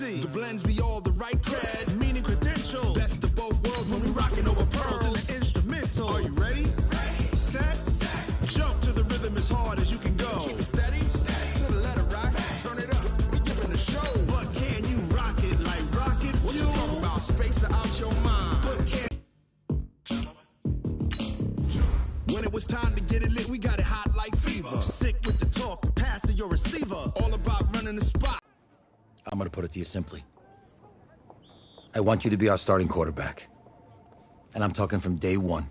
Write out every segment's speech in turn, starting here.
MC. The blends be all the right cred, meaning credential. Best of both worlds when we rockin' over pearls in the instrumental. Are you ready? Ready. Set. Jump to the rhythm as hard as you can go. Keep it steady. To the letter rock. Turn it up. We giving a show. But can you rock it like rocket fuel? What you talking about? Space out your mind. But can when it was time to get it lit, we got it hot like fever. Sick with the talk, the pass to your receiver. All about running the spot. I'm gonna put it to you simply. I want you to be our starting quarterback. And I'm talking from day one.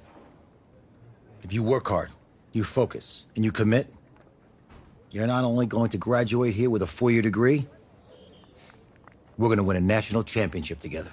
If you work hard, you focus, and you commit, you're not only going to graduate here with a 4-year degree, we're gonna win a national championship together.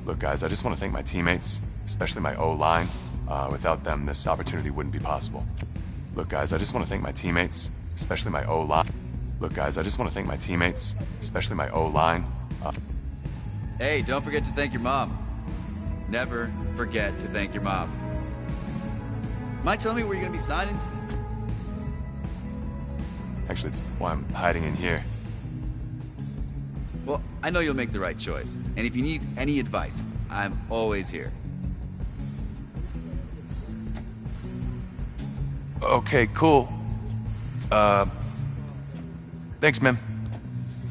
Look, guys, I just want to thank my teammates, especially my O-line. Without them, this opportunity wouldn't be possible. Look, guys, I just want to thank my teammates, especially my O-line. Look, guys, I just want to thank my teammates, especially my O-line. Hey, don't forget to thank your mom. Never forget to thank your mom. Mind telling me where you're gonna be signing? Actually, it's why I'm hiding in here. Well, I know you'll make the right choice. And if you need any advice, I'm always here. Okay, cool. Thanks, man.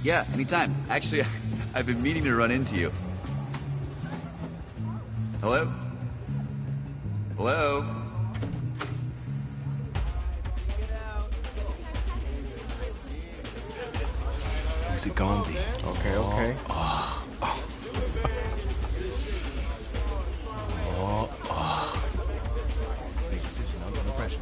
Yeah, anytime. Actually, I've been meaning to run into you. Hello? Hello? Who's it gonna be? Okay, okay. Big decision, under pressure.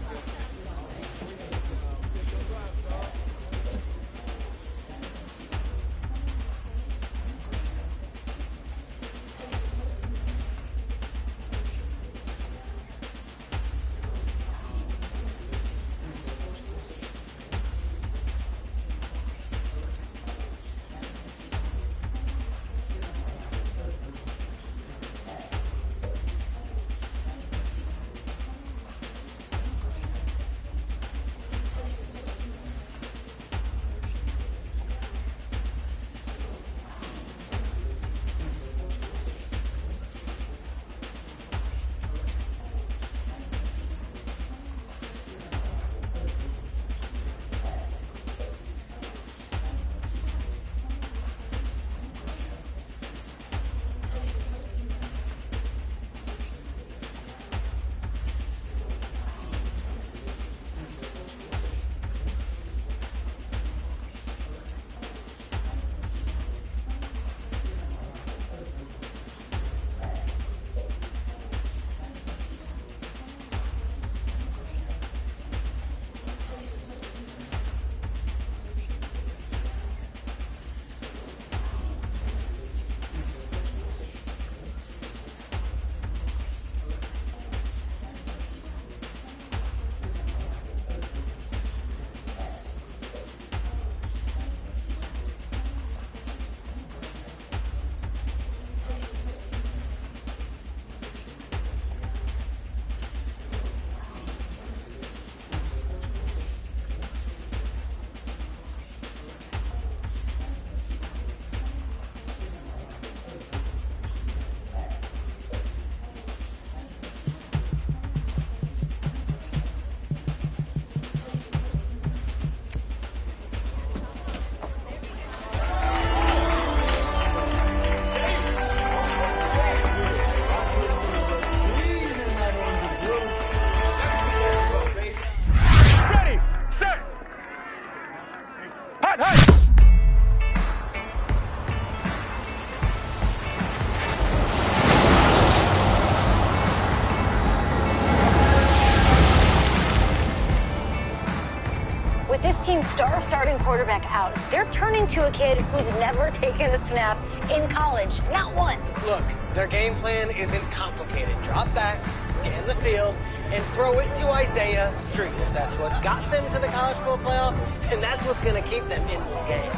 Starting quarterback out, they're turning to a kid who's never taken a snap in college. Not one. Look, their game plan isn't complicated. Drop back, scan the field, and throw it to Isaiah Street. That's what got them to the college football playoff, and that's what's going to keep them in this game.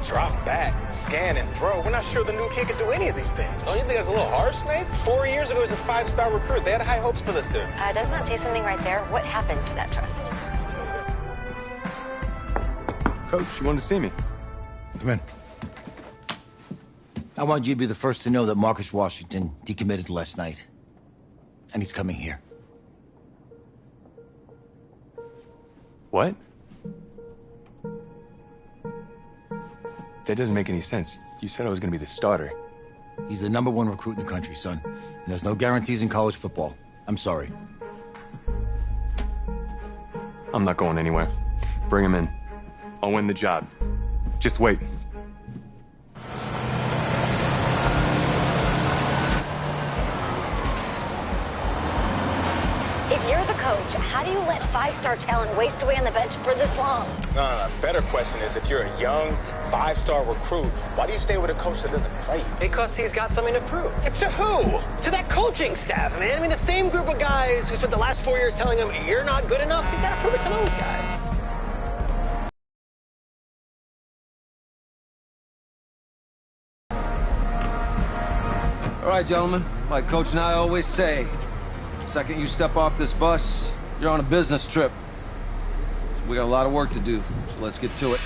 Drop back, scan, and throw. We're not sure the new kid can do any of these things. Don't you think that's a little harsh, Snape? 4 years ago, he was a 5-star recruit. They had high hopes for this dude. Doesn't that say something right there? What happened to that trust? Coach, you wanted to see me. Come in. I want you to be the first to know that Marcus Washington decommitted last night. And he's coming here. What? That doesn't make any sense. You said I was gonna be the starter. He's the #1 recruit in the country, son. And there's no guarantees in college football. I'm sorry. I'm not going anywhere. Bring him in. I'll win the job. Just wait. If you're the coach, how do you let 5-star talent waste away on the bench for this long? No. Better question is, if you're a young 5-star recruit, why do you stay with a coach that doesn't play you? Because he's got something to prove. To who? To that coaching staff, man. I mean, the same group of guys who spent the last 4 years telling him, you're not good enough, he's got to prove it to those guys. All right, gentlemen, like Coach and I always say, the second you step off this bus, you're on a business trip. We got a lot of work to do, so let's get to it.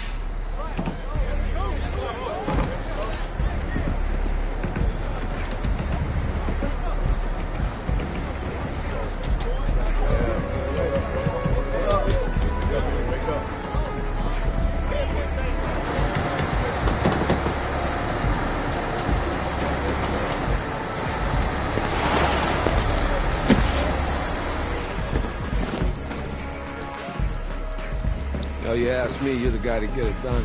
Oh, you ask me, you're the guy to get it done.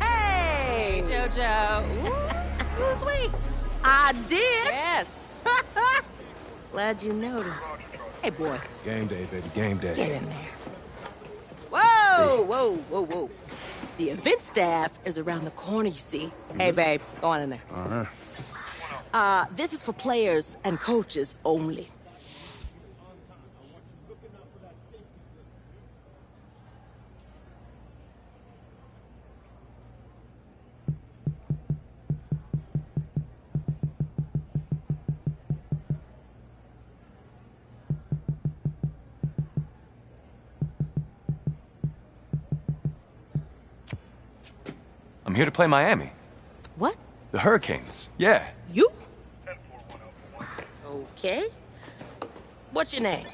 Hey, JoJo. Who's we? I did. Yes. Glad you noticed. Hey, boy. Game day, baby, game day. Get in there. Whoa, whoa, whoa, whoa. The event staff is around the corner, you see. Hey, babe, go on in there. Uh-huh. This is for players and coaches only. I'm here to play Miami. What? The Hurricanes. Yeah. You? Okay. What's your name?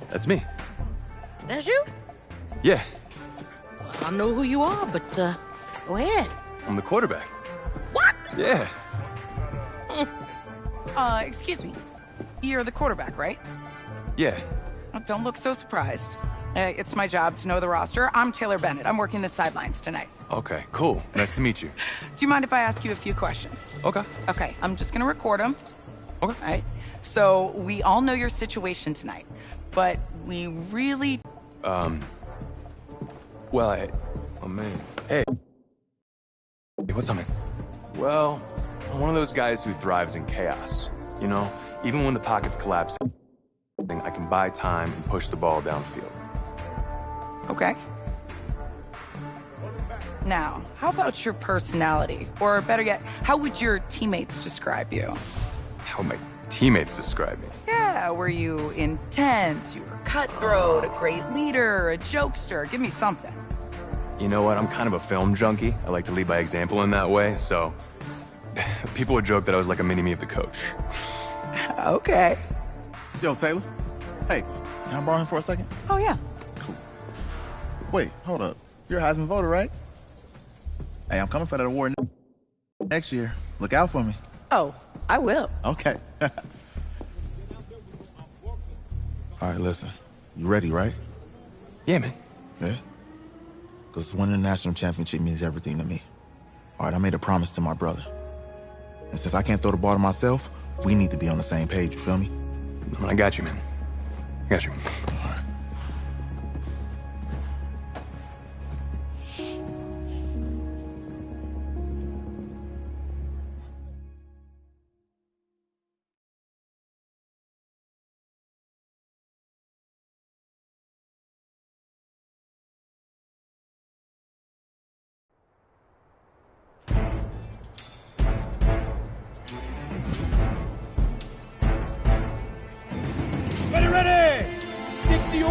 That's me. That's you? Yeah. Well, I don't know who you are, but, go ahead. I'm the quarterback. What? Yeah. Excuse me. You're the quarterback, right? Yeah. Oh, don't look so surprised. It's my job to know the roster. I'm Taylor Bennett. I'm working the sidelines tonight. Okay, cool. Nice to meet you. Do you mind if I ask you a few questions? Okay. Okay, I'm just gonna record them. Okay. All right? So, we all know your situation tonight, but we really... Well, Oh, man. Hey, what's up, man? Well, I'm one of those guys who thrives in chaos. You know, even when the pocket's collapsing, I can buy time and push the ball downfield. Okay. Now, how about your personality? Or better yet, how would your teammates describe you? How my teammates describe me. Yeah, were you intense? You were cutthroat, a great leader, a jokester? Give me something. You know what? I'm kind of a film junkie. I like to lead by example in that way, so people would joke that I was like a mini-me of the coach. Okay. Yo, Taylor. Hey, can I borrow him for a second? Oh, yeah. Cool. Wait, hold up. You're a Heisman voter, right? Hey, I'm coming for that award next year. Look out for me. Oh, I will. Okay. All right, listen. You ready, right? Yeah, man. Yeah? Because winning the national championship means everything to me. All right, I made a promise to my brother. And since I can't throw the ball to myself, we need to be on the same page, you feel me? I got you, man. I got you. All right. Ready! 60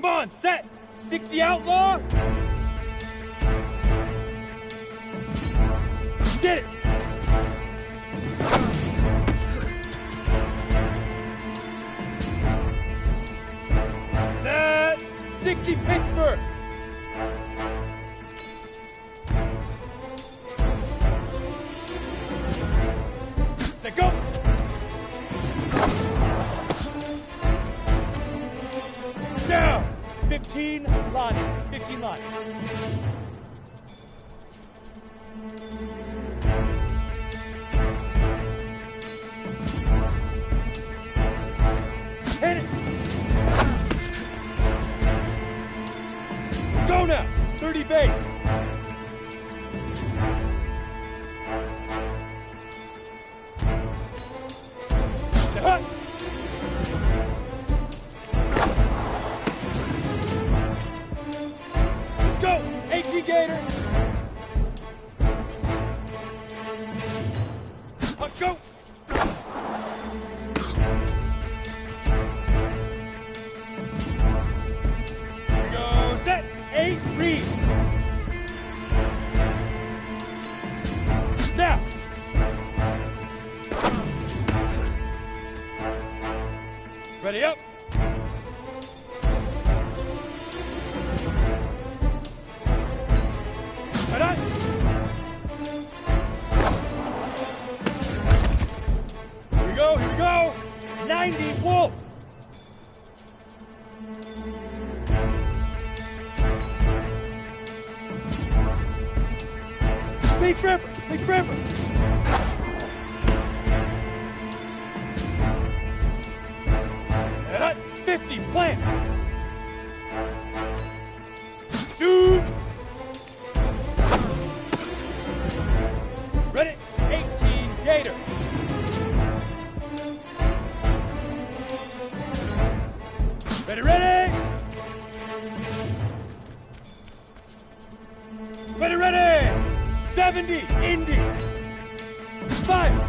Come on, set. 60 outlaw. Get it. Set. 60 Pittsburgh. Set, go. Down. 15 line. 15 line. Hit it. Go now. 30 base. Hut. Let's go. 18 Gator. Let's go. Here we go. Set. 8 read. Now. Ready up. Right on. Here we go, here we go. 90 Wolf. Big Ripper, Big Ripper. Set up, 50 plant. Shoot. Ready, 18 Gator. Ready, ready. Ready, ready. 70 Indy. 5.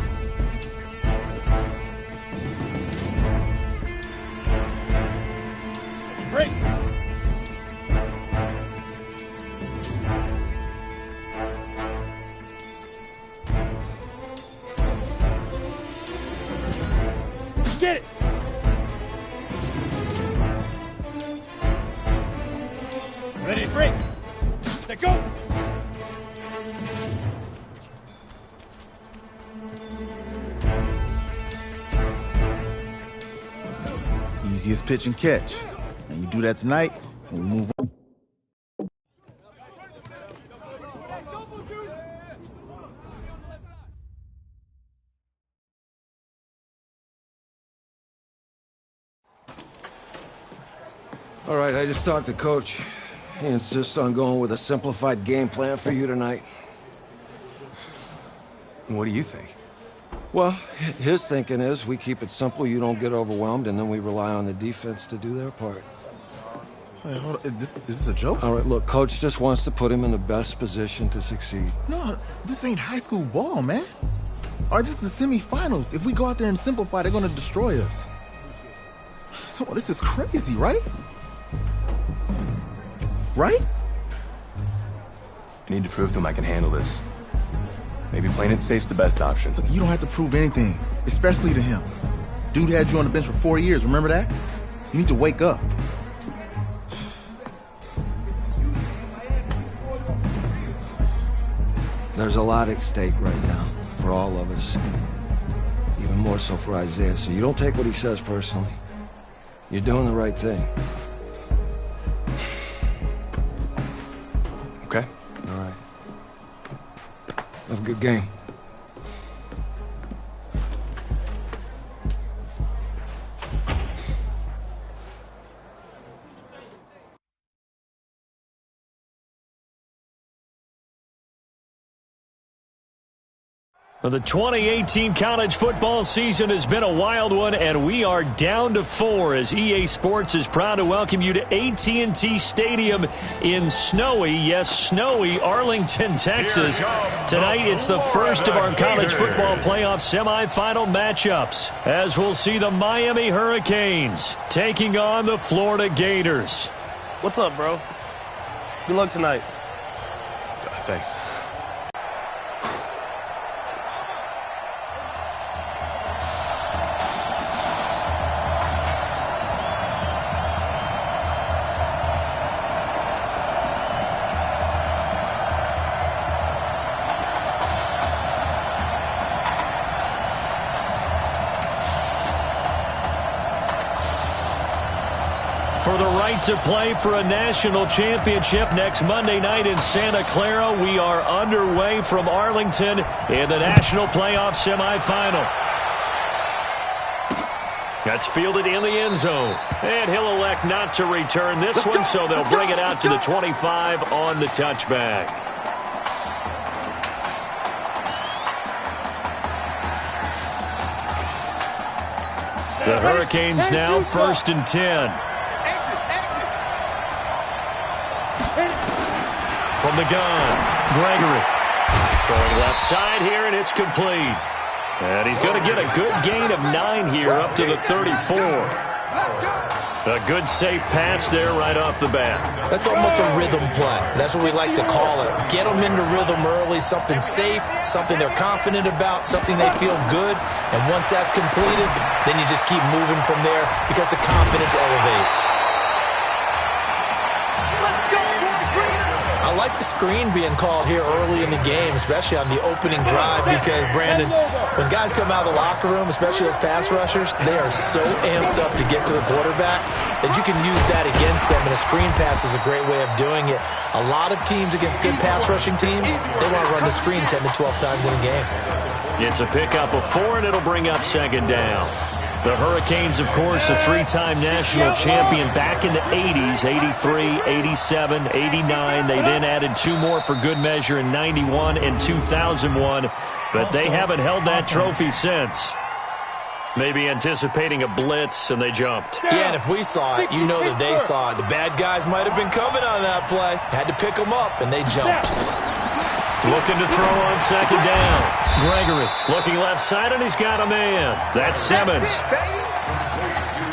Break. Get it. Ready to break. Set, go. Easiest pitch and catch. And you do that tonight, and we move on. All right, I just talked to Coach. He insists on going with a simplified game plan for you tonight. What do you think? Well, his thinking is we keep it simple, you don't get overwhelmed, and then we rely on the defense to do their part. Wait, hold on. Is this a joke? All right, look, Coach just wants to put him in the best position to succeed. No, this ain't high school ball, man. All right, this is the semifinals. If we go out there and simplify, they're going to destroy us. Come on, this is crazy, right? Right? I need to prove to him I can handle this. Maybe playing it safe's the best option. Look, you don't have to prove anything, especially to him. Dude had you on the bench for 4 years, remember that? You need to wake up. There's a lot at stake right now for all of us. Even more so for Isaiah, so you don't take what he says personally. You're doing the right thing. Okay. All right. Have a good game. The 2018 college football season has been a wild one, and we are down to 4 as EA Sports is proud to welcome you to AT&T Stadium in snowy, yes, snowy Arlington, Texas. Tonight, it's the first of our college football playoff semifinal matchups, as we'll see the Miami Hurricanes taking on the Florida Gators. What's up, bro? Good luck tonight. Thanks. For the right to play for a national championship next Monday night in Santa Clara, we are underway from Arlington in the national playoff semifinal. That's fielded in the end zone. And he'll elect not to return this one, so they'll bring it out to the 25 on the touchback. The Hurricanes now 1st and 10. From the gun, Gregory. Throwing left side here, and it's complete. And he's going to get a good gain of 9 here up to the 34. A good safe pass there right off the bat. That's almost a rhythm play. That's what we like to call it. Get them into rhythm early, something safe, something they're confident about, something they feel good. And once that's completed, then you just keep moving from there because the confidence elevates. I like the screen being called here early in the game, especially on the opening drive, because, Brandon, when guys come out of the locker room, especially as pass rushers, they are so amped up to get to the quarterback that you can use that against them, and a screen pass is a great way of doing it. A lot of teams against good pass rushing teams, they want to run the screen 10 to 12 times in a game. It's a pickup of 4, and it'll bring up 2nd down. The Hurricanes, of course, a 3-time national champion back in the 80s, 83, 87, 89. They then added 2 more for good measure in 91 and 2001, but they haven't held that trophy since. Maybe anticipating a blitz, and they jumped. Yeah, and if we saw it, you know that they saw it. The bad guys might have been coming on that play. Had to pick them up, and they jumped. Looking to throw on 2nd down. Gregory looking left side, and he's got a man. That's Simmons.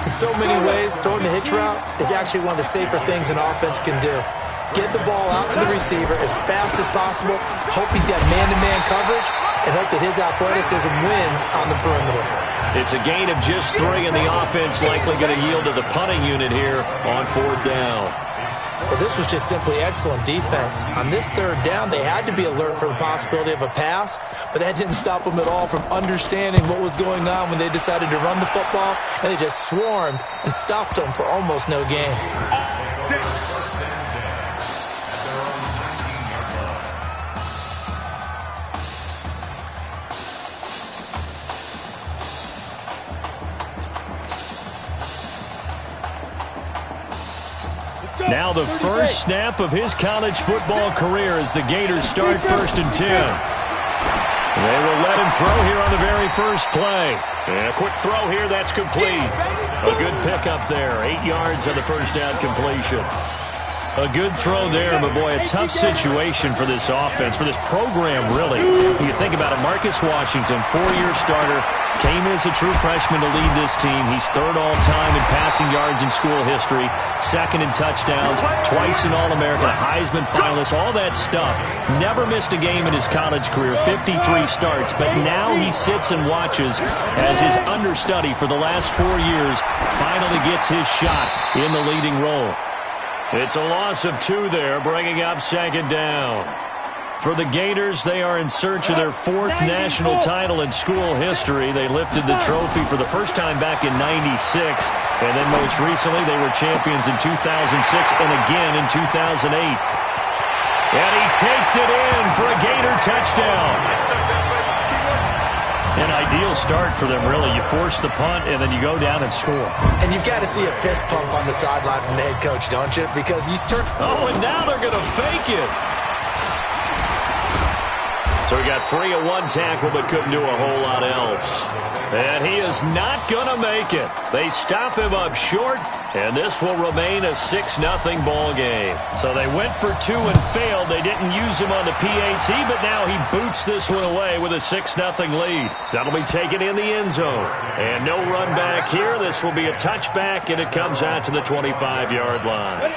In so many ways, throwing the hitch route is actually one of the safer things an offense can do. Get the ball out to the receiver as fast as possible, hope he's got man-to-man coverage, and hope that his athleticism wins on the perimeter. It's a gain of just 3, and the offense likely going to yield to the punting unit here on 4th down. Well, this was just simply excellent defense. On this 3rd down, they had to be alert for the possibility of a pass, but that didn't stop them at all from understanding what was going on when they decided to run the football, and they just swarmed and stopped them for almost no gain. Now the first snap of his college football career as the Gators start 1st and 10. They will let him throw here on the very first play. And a quick throw here, that's complete. A good pickup there, 8 yards on the first down completion. A good throw there, but boy, a tough situation for this offense, for this program, really. When you think about it, Marcus Washington, 4-year starter, came in as a true freshman to lead this team. He's 3rd all-time in passing yards in school history, 2nd in touchdowns, twice an All-American, Heisman finalist, all that stuff. Never missed a game in his college career, 53 starts, but now he sits and watches as his understudy for the last 4 years finally gets his shot in the leading role. It's a loss of 2 there, bringing up 2nd down. For the Gators, they are in search of their 4th national title in school history. They lifted the trophy for the first time back in '96, and then most recently they were champions in 2006 and again in 2008. And he takes it in for a Gator touchdown. An ideal start for them, really. You force the punt, and then you go down and score. And you've got to see a fist pump on the sideline from the head coach, don't you? Because you start... Oh, and now they're going to fake it. So he got free of 1 tackle, but couldn't do a whole lot else. And he is not going to make it. They stop him up short, and this will remain a 6-0 ball game. So they went for 2 and failed. They didn't use him on the PAT, but now he boots this one away with a 6-0 lead. That'll be taken in the end zone. And no run back here. This will be a touchback, and it comes out to the 25-yard line.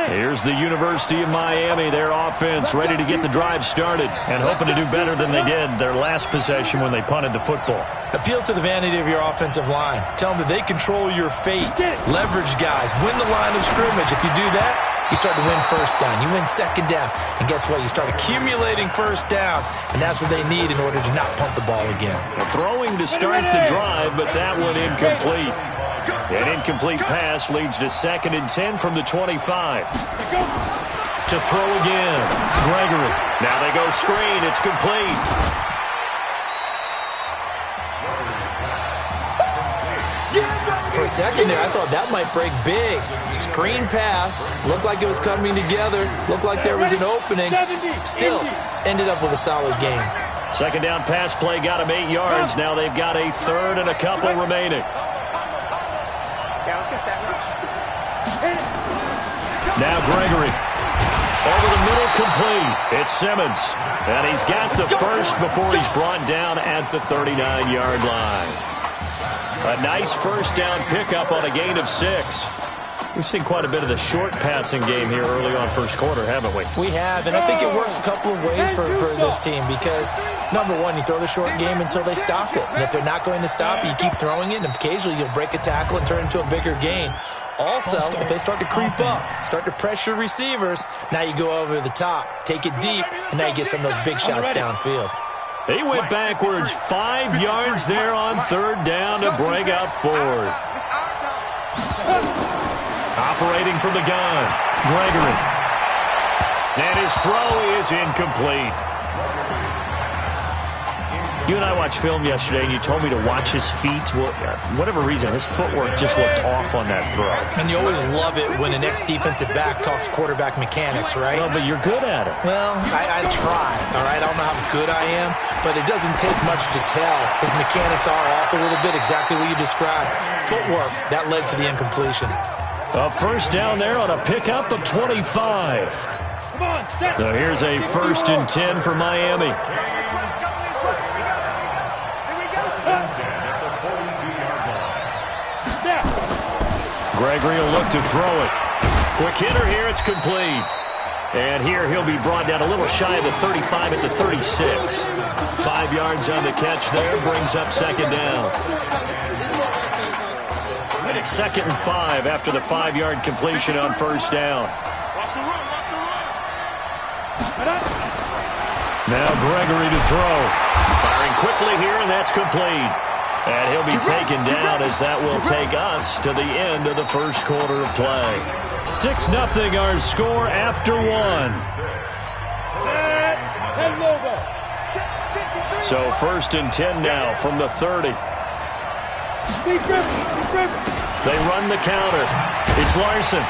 Here's the University of Miami, their offense ready to get the drive started and hoping to do better than they did their last possession when they punted the football. Appeal to the vanity of your offensive line. Tell them that they control your fate. Leverage guys. Win the line of scrimmage. If you do that, you start to win first down. You win second down. And guess what? You start accumulating first downs. And that's what they need in order to not punt the ball again. Throwing to start the drive, but that one incomplete. An incomplete pass leads to 2nd and 10 from the 25. To throw again. Gregory. Now they go screen. It's complete. For a second there, I thought that might break big. Screen pass. Looked like it was coming together. Looked like there was an opening. Still, ended up with a solid game. 2nd down pass play got him 8 yards. Now they've got a 3rd and a couple remaining. Yeah, let's go sandwich. Now Gregory. Over the middle, complete. It's Simmons. And he's got the first before he's brought down at the 39-yard line. A nice first down pickup on a gain of 6. We've seen quite a bit of the short passing game here early on first quarter, haven't we? We have, and I think it works a couple of ways for this team because, number one, you throw the short game until they stop it. And if they're not going to stop it, you keep throwing it, and occasionally you'll break a tackle and turn it into a bigger gain. Also, if they start to creep up, start to pressure receivers, now you go over the top, take it deep, and now you get some of those big shots downfield. He went backwards 5 yards there on 3rd down to bring up 4th. Operating from the gun, Gregory. And his throw is incomplete. You and I watched film yesterday, and you told me to watch his feet. Well, for whatever reason, his footwork just looked off on that throw. And you always love it when an ex-defensive back talks quarterback mechanics, right? Well, but you're good at it. Well, I try, all right? I don't know how good I am, but it doesn't take much to tell. His mechanics are off a little bit, exactly what you described. Footwork, that led to the incompletion. A first down there on a pickup of 25. So here's a 1st and 10 for Miami. Gregory will look to throw it. Quick hitter here, it's complete. And here he'll be brought down a little shy of the 35 at the 36. 5 yards on the catch there, brings up 2nd down. 2nd and 5 after the 5-yard completion on 1st down. Now Gregory to throw. Firing quickly here, and that's complete. And he'll be taken down as that will take us to the end of the first quarter of play. 6-0 our score after 1. So 1st and 10 now from the 30. They run the counter. It's Larson.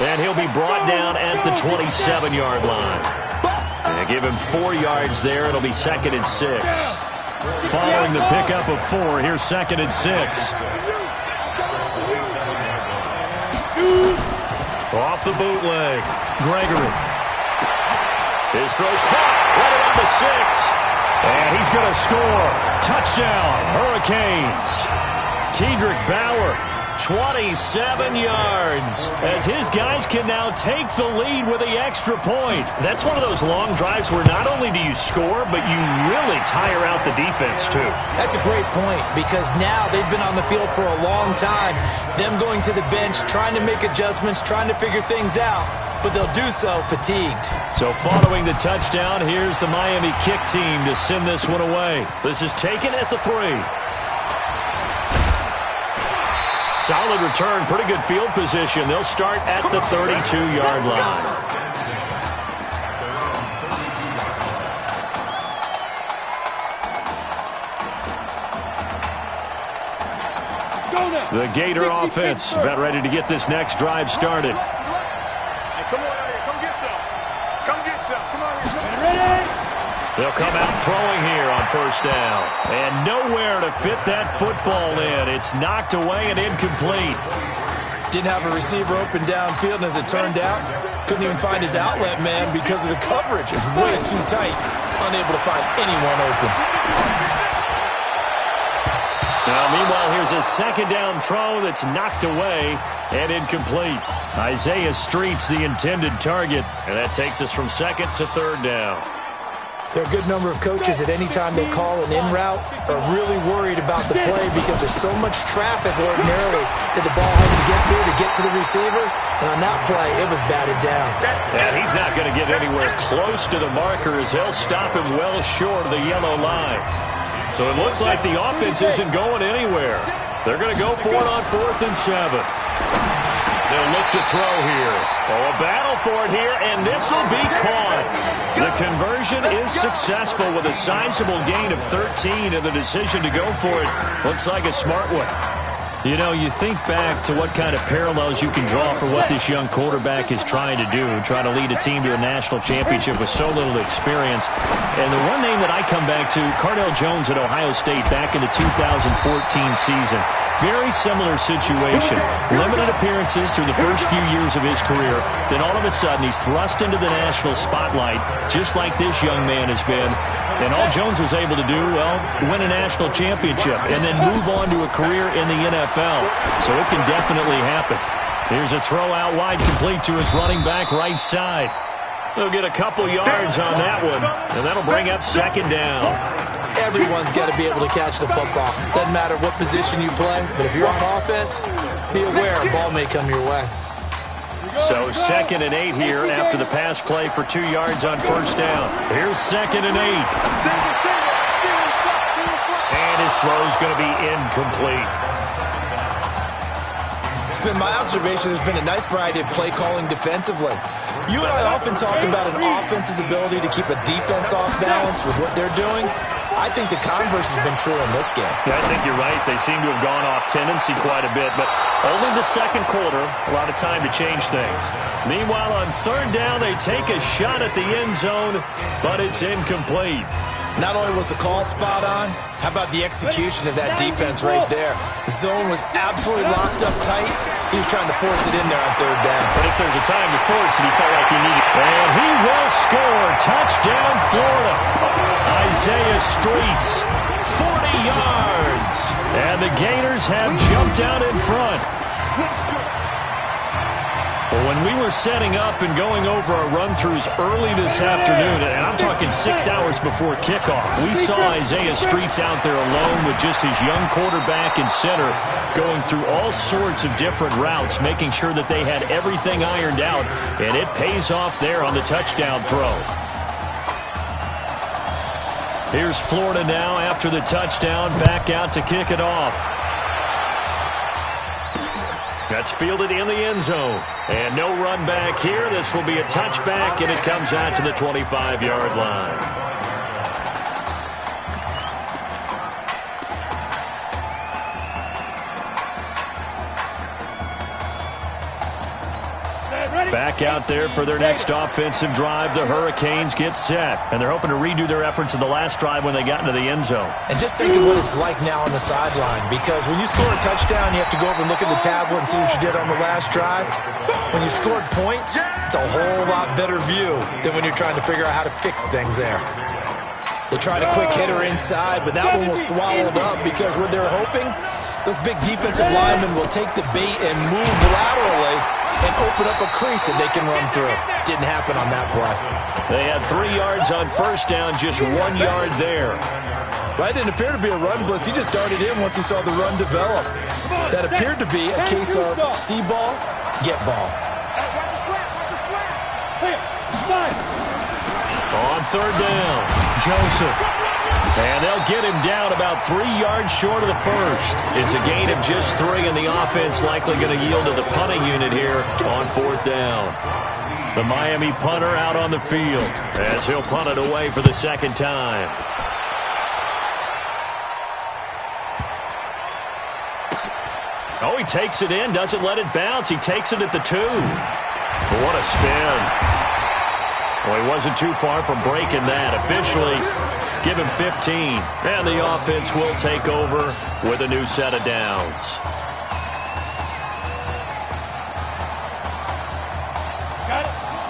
And he'll be brought down at the 27-yard line. And give him 4 yards there. It'll be 2nd and 6. Following the pickup of 4, here's 2nd and 6. Off the bootleg, Gregory. His throw caught right around the 6. And he's going to score. Touchdown, Hurricanes. Tedrick Bauer, 27 yards, as his guys can now take the lead with the extra point. That's one of those long drives where not only do you score, but you really tire out the defense, too. That's a great point, because now they've been on the field for a long time. Them going to the bench, trying to make adjustments, trying to figure things out, but they'll do so fatigued. So following the touchdown, here's the Miami kick team to send this one away. This is taken at the 3. Solid return, pretty good field position. They'll start at the 32-yard line. The Gator offense about ready to get this next drive started. Come on, come get some. Come get some. Come on, ready? They'll come out throwing here on 1st down. And nowhere to fit that football in. It's knocked away and incomplete. Didn't have a receiver open downfield, and as it turned out, couldn't even find his outlet man because of the coverage. It was way too tight. Unable to find anyone open. Now, meanwhile, here's a second down throw that's knocked away and incomplete. Isaiah Street's the intended target, and that takes us from second to third down. There are a good number of coaches at any time they call an in route are really worried about the play because there's so much traffic ordinarily that the ball has to get through to get to the receiver. And on that play, it was batted down. And he's not going to get anywhere close to the marker as they'll stop him well short of the yellow line. So it looks like the offense isn't going anywhere. They're going to go for it on 4th and 7. They'll look to throw here. Oh, a battle for it here, and this will be caught. The conversion is successful with a sizable gain of 13, and the decision to go for it looks like a smart one. You know, you think back to what kind of parallels you can draw for what this young quarterback is trying to do, try to lead a team to a national championship with so little experience. And the one name that I come back to, Cardale Jones at Ohio State back in the 2014 season. Very similar situation. Limited appearances through the first few years of his career. Then all of a sudden he's thrust into the national spotlight, just like this young man has been. And all Jones was able to do, well, win a national championship and then move on to a career in the NFL. So it can definitely happen. Here's a throw out wide, complete to his running back right side. They'll get a couple yards on that one, and that'll bring up second down. Everyone's got to be able to catch the football. Doesn't matter what position you play, but if you're on offense, be aware a ball may come your way. So 2nd and 8 here after the pass play for 2 yards on first down. Here's 2nd and 8. And his throw's going to be incomplete. It's been my observation there's been a nice variety of play calling defensively. You and I often talk about an offense's ability to keep a defense off balance with what they're doing. I think the converse has been true in this game. Yeah, I think you're right. They seem to have gone off tendency quite a bit, but only the second quarter, a lot of time to change things. Meanwhile, on 3rd down, they take a shot at the end zone, but it's incomplete. Not only was the call spot on, how about the execution of that defense right there? The zone was absolutely locked up tight. He was trying to force it in there on 3rd down. But if there's a time to force it, he felt like he needed. And he will score. Touchdown, Florida. Isaiah Streets, 40 yards. And the Gators have jumped out in front. Well, when we were setting up and going over our run-throughs early this afternoon, and I'm talking 6 hours before kickoff, we saw Isaiah Streets out there alone with just his young quarterback and center going through all sorts of different routes, making sure that they had everything ironed out, and it pays off there on the touchdown throw. Here's Florida now after the touchdown, back out to kick it off. That's fielded in the end zone. And no run back here. This will be a touchback, and it comes out to the 25-yard line. Back out there for their next offensive drive. The Hurricanes get set, and they're hoping to redo their efforts in the last drive when they got into the end zone. And just think of what it's like now on the sideline, because when you score a touchdown, you have to go over and look at the tablet and see what you did on the last drive. When you scored points, it's a whole lot better view than when you're trying to figure out how to fix things there. They tried a quick hitter inside, but that one was swallowed up because what they're hoping, those big defensive linemen will take the bait and move laterally and open up a crease that they can run through. Didn't happen on that play. They had 3 yards on first down, just 1 yard there. That didn't appear to be a run blitz. He just darted in once he saw the run develop. That appeared to be a case of see ball, get ball. On 3rd down, Joseph. And they'll get him down about 3 yards short of the first. It's a gain of just 3, and the offense likely going to yield to the punting unit here on 4th down. The Miami punter out on the field as he'll punt it away for the second time. Oh, he takes it in, doesn't let it bounce. He takes it at the 2. What a spin. Well, he wasn't too far from breaking that. Officially, give him 15. And the offense will take over with a new set of downs.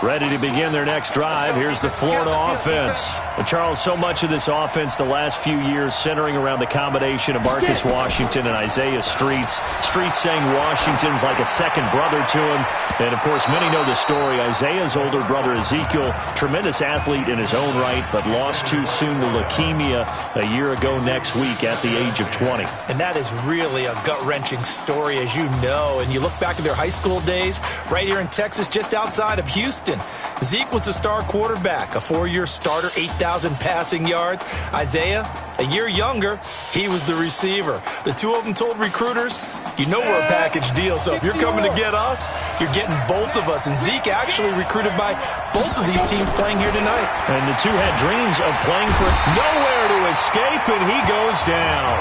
Ready to begin their next drive. Here's the Florida offense. And Charles, so much of this offense the last few years centering around the combination of Marcus Washington and Isaiah Streets. Streets saying Washington's like a second brother to him. And, of course, many know the story. Isaiah's older brother, Ezekiel, tremendous athlete in his own right, but lost too soon to leukemia a year ago next week at the age of 20. And that is really a gut-wrenching story, as you know. And you look back at their high school days right here in Texas, just outside of Houston. Zeke was the star quarterback, a 4-year starter, 8,000 passing yards. Isaiah, a year younger, he was the receiver. The two of them told recruiters, you know we're a package deal, so if you're coming to get us, you're getting both of us. And Zeke actually recruited by both of these teams playing here tonight. And the two had dreams of playing for nowhere to escape, and he goes down.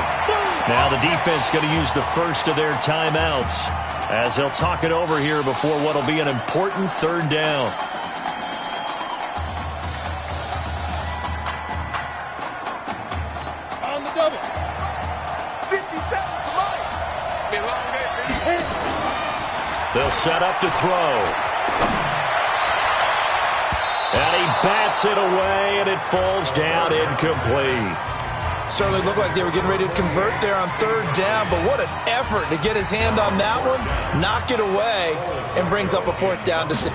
Now the defense going to use the first of their timeouts as they'll talk it over here before what will be an important third down. On the double. 50 seconds to mine. It's been a long day for you. They'll set up to throw. And he bats it away, and it falls down incomplete. Certainly looked like they were getting ready to convert there on third down, but what an effort to get his hand on that one, knock it away, and brings up a fourth down to 6.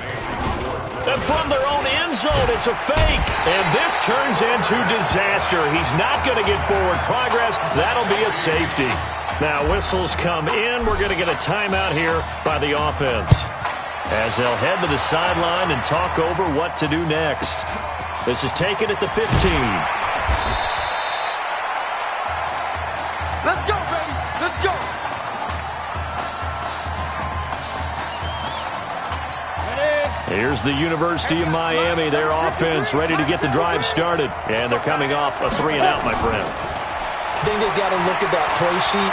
And from their own end zone, it's a fake. And this turns into disaster. He's not going to get forward progress. That'll be a safety. Now, whistles come in. We're going to get a timeout here by the offense as they'll head to the sideline and talk over what to do next. This is taken at the 15. Let's go, baby. Let's go. Here's the University of Miami, their offense ready to get the drive started. And they're coming off a 3-and-out, my friend. I think they've got to look at that play sheet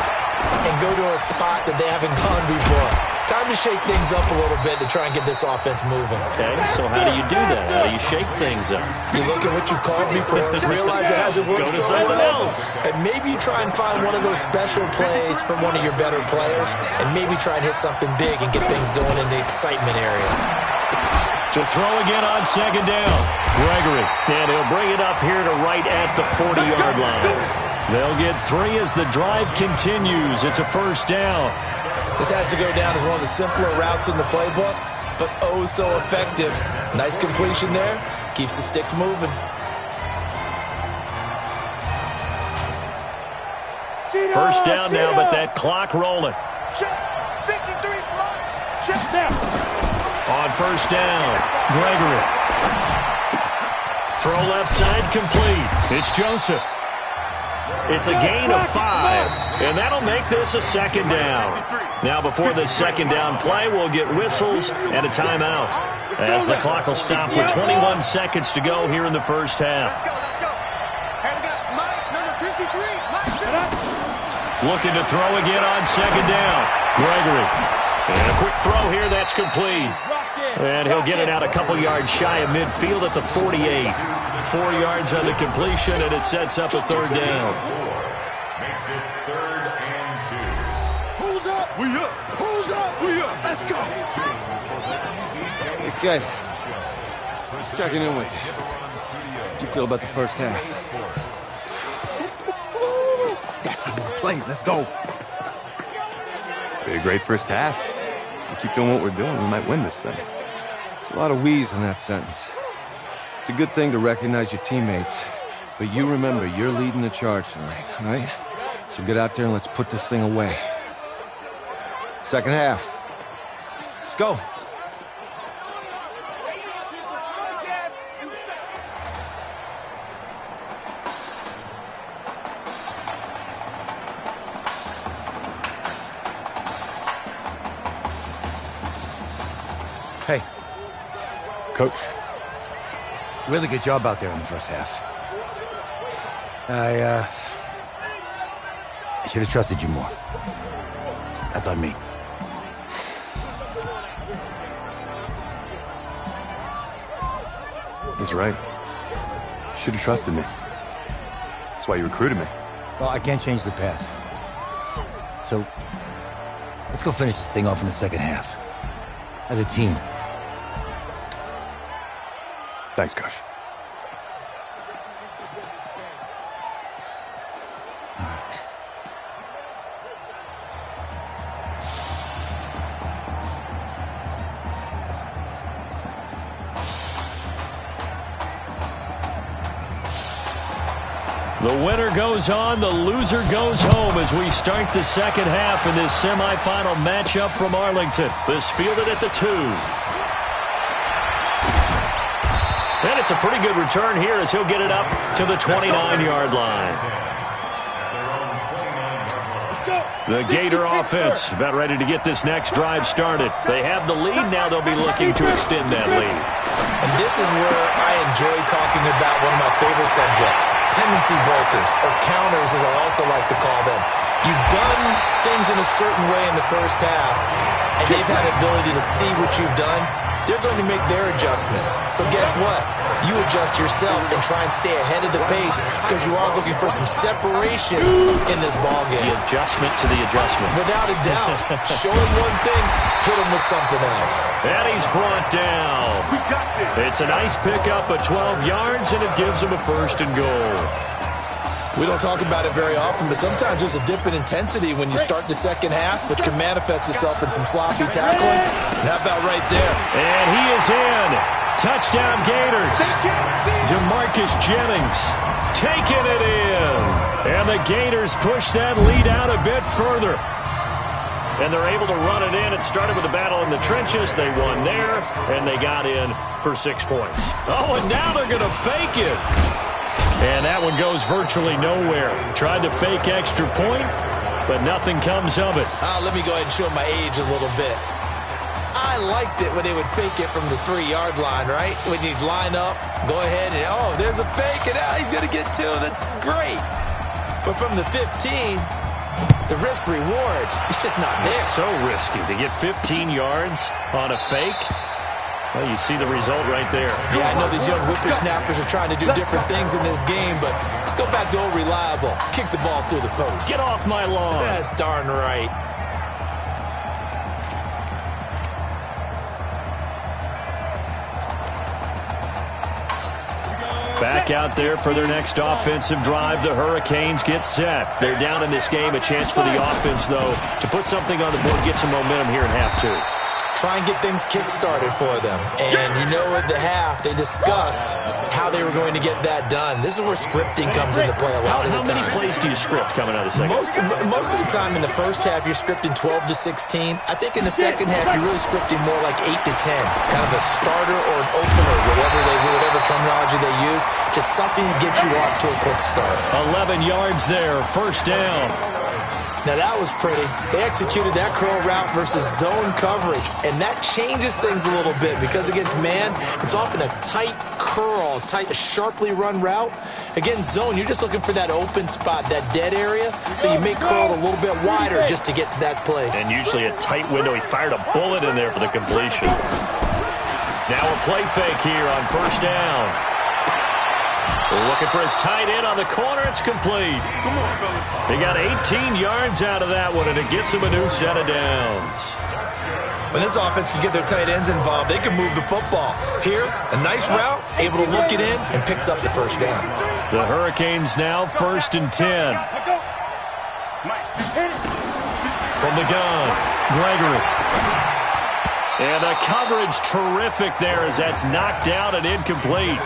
and go to a spot that they haven't gone before. Time to shake things up a little bit to try and get this offense moving. Okay, so how do you do that? How do you shake things up? You look at what you called before, realize it hasn't worked Go to someone else. And maybe you try and find one of those special plays from one of your better players, and maybe try and hit something big and get things going in the excitement area. To throw again on second down. Gregory, and he'll bring it up here to right at the 40-yard line. They'll get 3 as the drive continues. It's a first down. This has to go down as one of the simpler routes in the playbook, but oh so effective. Nice completion there. Keeps the sticks moving. First down now, but that clock rolling. Check. 53 fly. Check now. On first down, Gregory. Throw left side complete. It's Joseph. It's a gain of 5, and that'll make this a second down. Now, before this second down play, we'll get whistles and a timeout as the clock will stop with 21 seconds to go here in the first half. Let's go. And we got Mike, number 53. Mike. Looking to throw again on second down. Gregory. And a quick throw here, that's complete. And he'll get it out a couple yards shy of midfield at the 48. 4 yards on the completion, and it sets up a third down. Makes it 3rd and 2. Who's up? We up. Who's up? We up. Let's go. Okay. Just checking in with you. How'd you feel about the first half? That's how we play. Let's go. Be a great first half. We keep doing what we're doing, we might win this thing. There's a lot of wheeze in that sentence. It's a good thing to recognize your teammates, but you remember you're leading the charge tonight, right? So get out there and let's put this thing away. Second half. Let's go. Hey. Coach. Really good job out there in the first half. I should have trusted you more. That's on me. He's right. You should have trusted me. That's why you recruited me. Well, I can't change the past. So, let's go finish this thing off in the second half. As a team. Thanks, Coach. The winner goes on, the loser goes home as we start the second half in this semifinal matchup from Arlington. This fielded at the 2. And it's a pretty good return here as he'll get it up to the 29-yard line. The Gator offense about ready to get this next drive started. They have the lead. Now they'll be looking to extend that lead. And this is where I enjoy talking about one of my favorite subjects, tendency breakers, or counters as I also like to call them. You've done things in a certain way in the first half, and they've had the ability to see what you've done. They're going to make their adjustments. So guess what? You adjust yourself and try and stay ahead of the pace because you are looking for some separation in this ballgame. The adjustment to the adjustment. Without a doubt. Show him one thing, hit him with something else. And he's brought down. It's a nice pickup of 12 yards, and it gives him a 1st and goal. We don't talk about it very often, but sometimes there's a dip in intensity when you start the second half, which can manifest itself in some sloppy tackling. And how about right there? And he is in. Touchdown Gators. DeMarcus Jennings taking it in. And the Gators push that lead out a bit further. And they're able to run it in. It started with a battle in the trenches. They won there, and they got in for 6 points. Oh, and now they're going to fake it. And that one goes virtually nowhere. Tried to fake extra point, but nothing comes of it. Let me go ahead and show my age a little bit. I liked it when they would fake it from the 3-yard line, right? When you'd line up, go ahead and, oh, there's a fake, and now he's going to get 2. That's great. But from the 15, the risk-reward, it's just not there. It's so risky to get 15 yards on a fake. Well, you see the result right there. Yeah, I know these young whippersnappers are trying to do different things in this game, but let's go back to old reliable. Kick the ball through the post. Get off my lawn. That's darn right. Back out there for their next offensive drive. The Hurricanes get set. They're down in this game. A chance for the offense, though, to put something on the board, get some momentum here in half 2. Try and get things kick-started for them. And you know at the half, they discussed how they were going to get that done. This is where scripting comes into play a lot of the time. How many plays do you script coming out of the second? Most of the time in the first half, you're scripting 12 to 16. I think in the second half, you're really scripting more like 8 to 10. Kind of a starter or an opener, whatever terminology they use. Just something to get you off to a quick start. 11 yards there, 1st down. Now, that was pretty. They executed that curl route versus zone coverage, and that changes things a little bit because against man, it's often a tight curl, sharply run route. Against zone, you're just looking for that open spot, that dead area, so you make curl a little bit wider just to get to that place. And usually a tight window. He fired a bullet in there for the completion. Now a play fake here on 1st down. Looking for his tight end on the corner. It's complete. They got 18 yards out of that one, and it gets him a new set of downs. When this offense can get their tight ends involved, they can move the football. Here, a nice route, able to look it in, and picks up the 1st down. The Hurricanes now 1st and 10. From the gun, Gregory. And the coverage terrific there as that's knocked down and incomplete.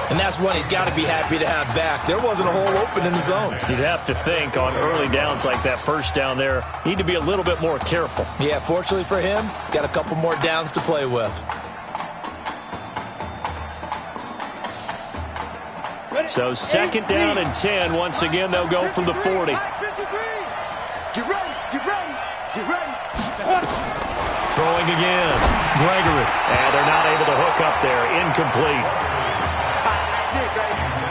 And that's one he's got to be happy to have back. There wasn't a hole open in the zone. You'd have to think on early downs like that 1st down there, need to be a little bit more careful. Yeah, fortunately for him, got a couple more downs to play with. So 2nd down and 10. Once again, they'll go from the 40. Get ready, get ready, get ready. Throwing again, Gregory. And they're not able to hook up there, incomplete.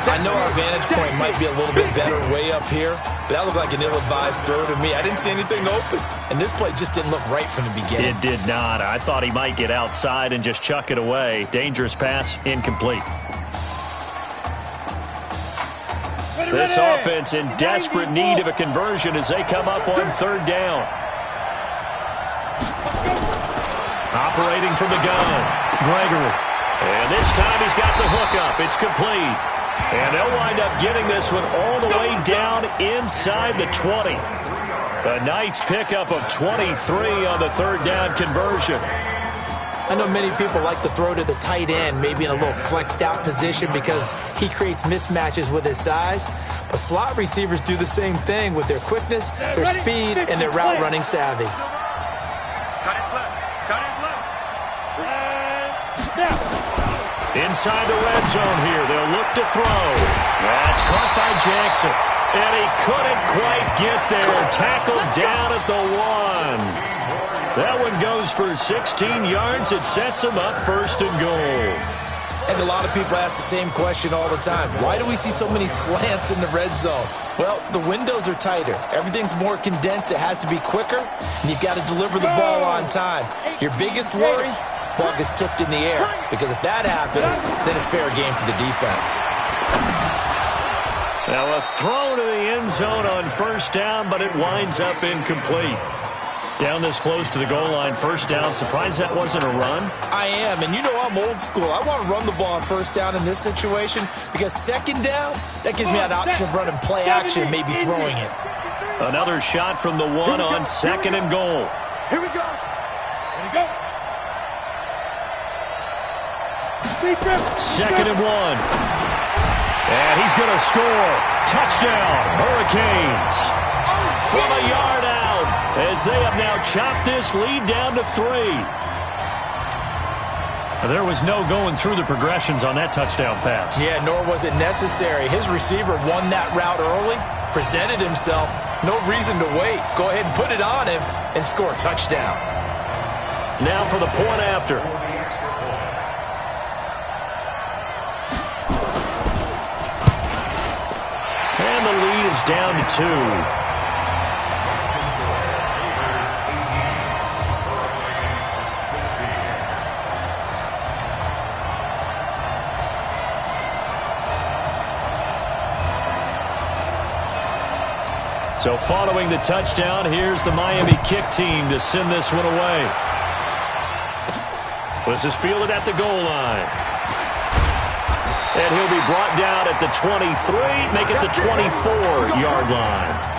I know our vantage point might be a little bit better way up here, but that looked like an ill-advised throw to me. I didn't see anything open, and this play just didn't look right from the beginning. It did not. I thought he might get outside and just chuck it away. Dangerous pass, incomplete. This offense in desperate need of a conversion as they come up on 3rd down. Operating from the gun, Gregory. And this time he's got the hookup. It's complete. And they'll wind up getting this one all the way down inside the 20. A nice pickup of 23 on the 3rd down conversion. I know many people like to throw to the tight end, maybe in a little flexed out position because he creates mismatches with his size. But slot receivers do the same thing with their quickness, their speed, and their route running savvy. Inside the red zone here, they'll look to throw. That's caught by Jackson. And he couldn't quite get there. Tackled down at the 1. That one goes for 16 yards. It sets him up first and goal. And a lot of people ask the same question all the time. Why do we see so many slants in the red zone? Well, the windows are tighter. Everything's more condensed. It has to be quicker, and you've got to deliver the ball on time. Your biggest worry? Ball gets tipped in the air, because if that happens, then it's fair game for the defense. Now a throw to the end zone on first down, but it winds up incomplete. Down this close to the goal line, first down. Surprised that wasn't a run? I am, and you know I'm old school. I want to run the ball on first down in this situation because second down, that gives me an option of running play action and maybe throwing it. Another shot from the 1 on second and goal. Here we go. Here we go. Second and 1. And he's going to score. Touchdown, Hurricanes. From a yard out, as they have now chopped this lead down to 3. There was no going through the progressions on that touchdown pass. Yeah, nor was it necessary. His receiver won that route early, presented himself. No reason to wait. Go ahead and put it on him and score a touchdown. Now for the point after. And the lead is down to 2. So following the touchdown, here's the Miami kick team to send this one away. This is fielded at the goal line. And he'll be brought down at the 23, make it the 24-yard line.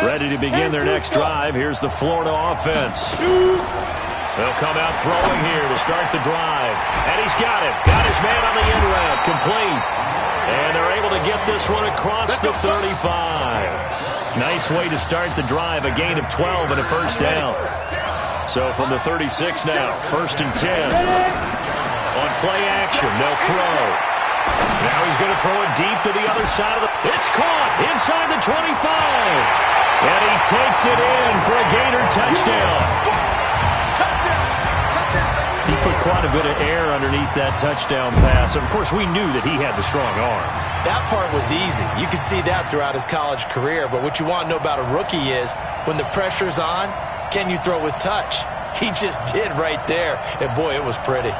Ready to begin their next drive. Here's the Florida offense. They'll come out throwing here to start the drive. And he's got it. Got his man on the end route. Complete. And they're able to get this one across the 35. Nice way to start the drive. A gain of 12 and a first down. So from the 36 now, first and 10. On play action, they'll throw. Now he's going to throw it deep to the other side of the... It's caught inside the 25. And he takes it in for a Gator touchdown. He put quite a bit of air underneath that touchdown pass. Of course, we knew that he had the strong arm. That part was easy. You could see that throughout his college career. But what you want to know about a rookie is when the pressure's on, can you throw with touch? He just did right there. And boy, it was pretty.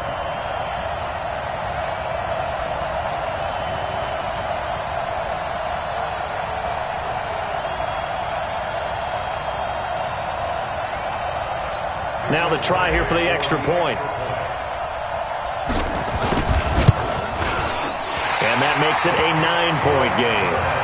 Now the try here for the extra point. And that makes it a 9-point game.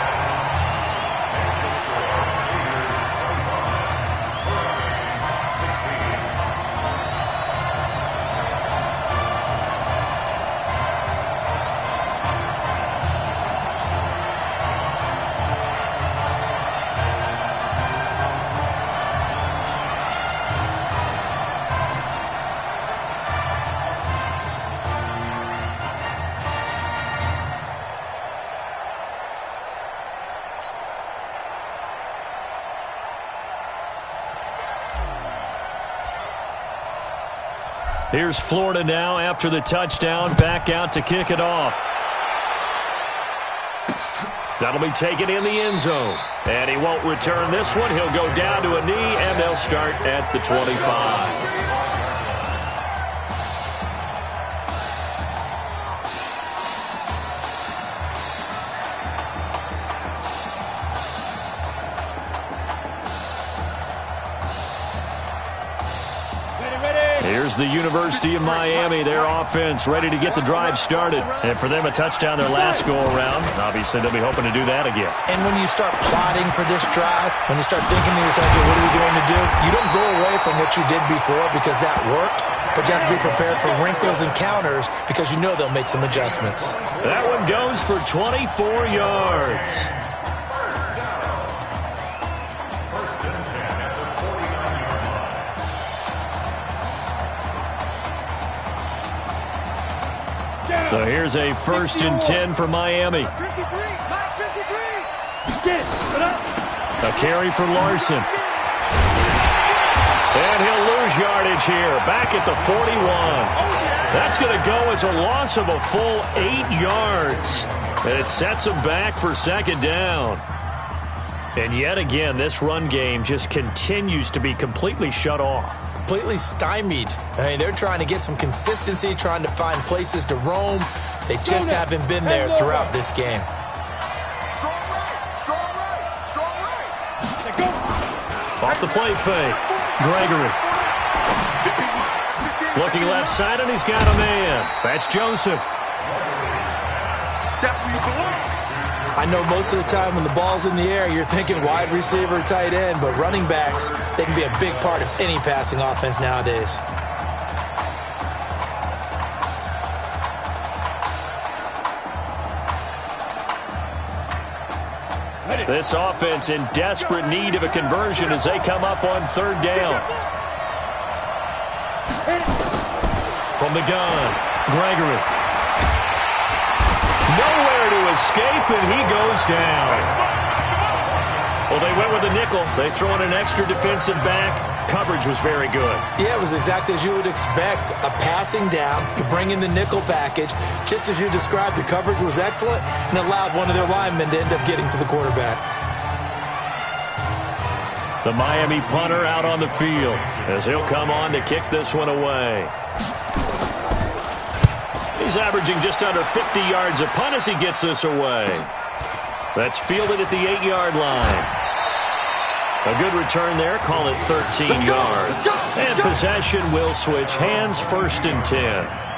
Here's Florida now after the touchdown, back out to kick it off. That'll be taken in the end zone. And he won't return this one. He'll go down to a knee, and they'll start at the 25. Here's the University of Miami, their offense ready to get the drive started. And for them, a touchdown their last go-around. Obviously, they'll be hoping to do that again. And when you start plotting for this drive, when you start thinking to yourself, okay, what are we going to do? You don't go away from what you did before because that worked, but you have to be prepared for wrinkles and counters because you know they'll make some adjustments. That one goes for 24 yards. So here's a 1st and 10 for Miami. A carry for Larson. And he'll lose yardage here, back at the 41. That's going to go as a loss of a full 8 yards. And it sets him back for 2nd down. And yet again, this run game just continues to be completely shut off. Completely stymied. I mean, they're trying to get some consistency, trying to find places to roam. They just haven't been there throughout this game. Off the play fake. Gregory. Looking left side, and he's got a man. That's Joseph. I know most of the time when the ball's in the air, you're thinking wide receiver, tight end, but running backs, they can be a big part of any passing offense nowadays. This offense in desperate need of a conversion as they come up on 3rd down. From the gun, Gregory. Nowhere to escape, and he goes down. Well, they went with a nickel. They throw in an extra defensive back. Coverage was very good. Yeah, it was exactly as you would expect. A passing down, you bring in the nickel package. Just as you described, the coverage was excellent and allowed one of their linemen to end up getting to the quarterback. The Miami punter out on the field as he'll come on to kick this one away. He's averaging just under 50 yards a punt as he gets this away. That's fielded at the 8-yard line. A good return there. Call it 13 yards. And possession will switch hands, 1st and 10.